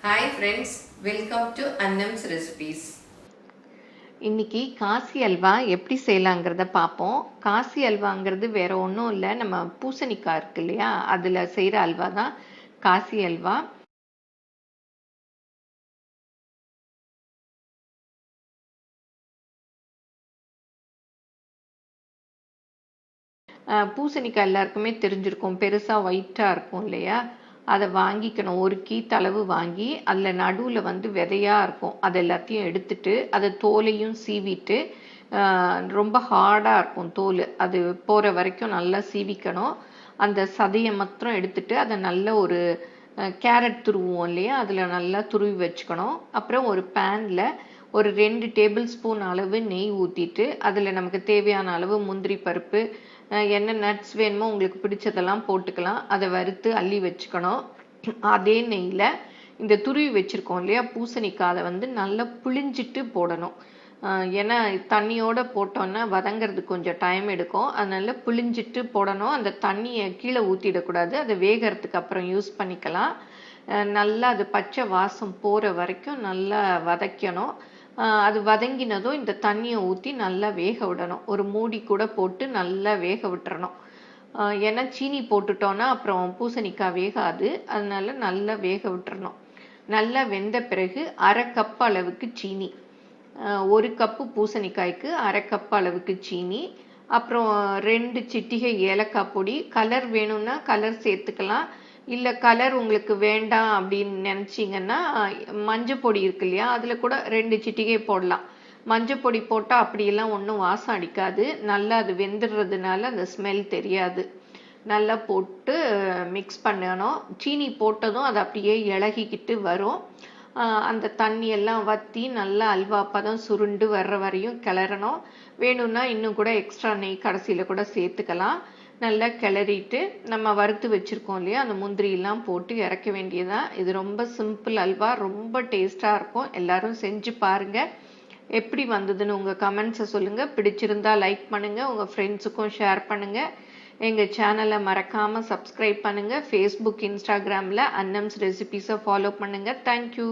Hi friends, welcome to Annam's recipes. இன்னைக்கு காசி அல்வா எப்படி செய்யலாங்கிறத பார்ப்போம். காசி அல்வாங்கிறது வேற ஒன்றும் இல்லை, நம்ம பூசணிக்காய் இருக்கு இல்லையா, அதில் செய்கிற அல்வா தான் காசி அல்வா. பூசணிக்காய் எல்லாருக்குமே தெரிஞ்சிருக்கும், பெருசாக ஒயிட்டாக இருக்கும் இல்லையா, அதை வாங்கிக்கணும். ஒரு கீத்தளவு வாங்கி அதில் நடுவில் வந்து விதையாக இருக்கும், அது எல்லாத்தையும் எடுத்துட்டு அதை தோலையும் சீவிட்டு, ரொம்ப ஹார்டாக இருக்கும் தோல், அது போகிற வரைக்கும் நல்லா சீவிக்கணும். அந்த சதையை மாத்திரம் எடுத்துட்டு அதை நல்ல ஒரு கேரட் துருவோம் இல்லையா, அதில் நல்லா துருவி வச்சுக்கணும். அப்புறம் ஒரு பேனில் ஒரு 2 டேபிள் ஸ்பூன் அளவு நெய் ஊற்றிட்டு அதில் நமக்கு தேவையான அளவு முந்திரி பருப்பு, என்ன நட்ஸ் வேணுமோ உங்களுக்கு பிடிச்சதெல்லாம் போட்டுக்கலாம். அதை வறுத்து அள்ளி வச்சுக்கணும். அதே நெய்யில் இந்த துருவி வச்சுருக்கோம் இல்லையா பூசணிக்காய், அதை வந்து நல்லா புளிஞ்சிட்டு போடணும். ஏன்னா தண்ணியோடு போட்டோன்னா வதங்கிறதுக்கு கொஞ்சம் டைம் எடுக்கும், அதனால புளிஞ்சிட்டு போடணும். அந்த தண்ணியை கீழே ஊற்றிடக்கூடாது, அதை வேகிறதுக்கு அப்புறம் யூஸ் பண்ணிக்கலாம். நல்லா அது பச்சை வாசம் போகிற வரைக்கும் நல்லா வதக்கணும். அது வதங்கினதும் இந்த தண்ணியை ஊற்றி நல்லா வேக விடணும். ஒரு மூடி கூட போட்டு நல்லா வேக விட்டுறணும். ஏன்னா சீனி போட்டுட்டோன்னா அப்புறம் பூசணிக்காய் வேகாது, அதனால நல்லா வேக விட்டுறணும். நல்லா வெந்த பிறகு 1/2 கப் அளவுக்கு சீனி, 1 கப்பு பூசணிக்காய்க்கு 1/2 கப் அளவுக்கு சீனி, அப்புறம் 2 சிட்டிகை ஏலக்காய் பொடி. கலர் வேணும்னா கலர் சேர்த்துக்கலாம், இல்லை கலர் உங்களுக்கு வேண்டாம் அப்படின்னு நினச்சிங்கன்னா மஞ்சள் பொடி இருக்கு இல்லையா, அதில் கூட 2 சிட்டிகை போடலாம். மஞ்சள் பொடி போட்டால் அப்படியெல்லாம் ஒன்றும் வாசம் அடிக்காது, நல்லா அது வெந்துடுறதுனால அந்த ஸ்மெல் தெரியாது. நல்லா போட்டு மிக்ஸ் பண்ணணும். சீனி போட்டதும் அது அப்படியே இளகிக்கிட்டு வரும். அந்த தண்ணியெல்லாம் வற்றி நல்லா அல்வா பதம் சுருண்டு வர்ற வரையும் கிளறணும். வேணும்னா இன்னும் கூட எக்ஸ்ட்ரா நெய் கடைசியில் கூட சேர்த்துக்கலாம். நல்லா கிளறிட்டு நம்ம வறுத்து வச்சுருக்கோம் இல்லையா, அந்த முந்திரியெல்லாம் போட்டு இறக்க வேண்டியதான். இது ரொம்ப சிம்பிள் அல்வா, ரொம்ப டேஸ்ட்டாக இருக்கும். எல்லாரும் செஞ்சு பாருங்கள். எப்படி வந்ததுன்னு உங்கள் கமெண்ட்ஸை சொல்லுங்கள். பிடிச்சிருந்தா லைக் பண்ணுங்கள், உங்கள் ஃப்ரெண்ட்ஸுக்கும் ஷேர் பண்ணுங்கள். எங்கள் சேனலை மறக்காமல் சப்ஸ்கிரைப் பண்ணுங்கள். ஃபேஸ்புக், இன்ஸ்டாகிராமில் அன்னம்ஸ் ரெசிபீஸை ஃபாலோ பண்ணுங்கள். தேங்க்யூ.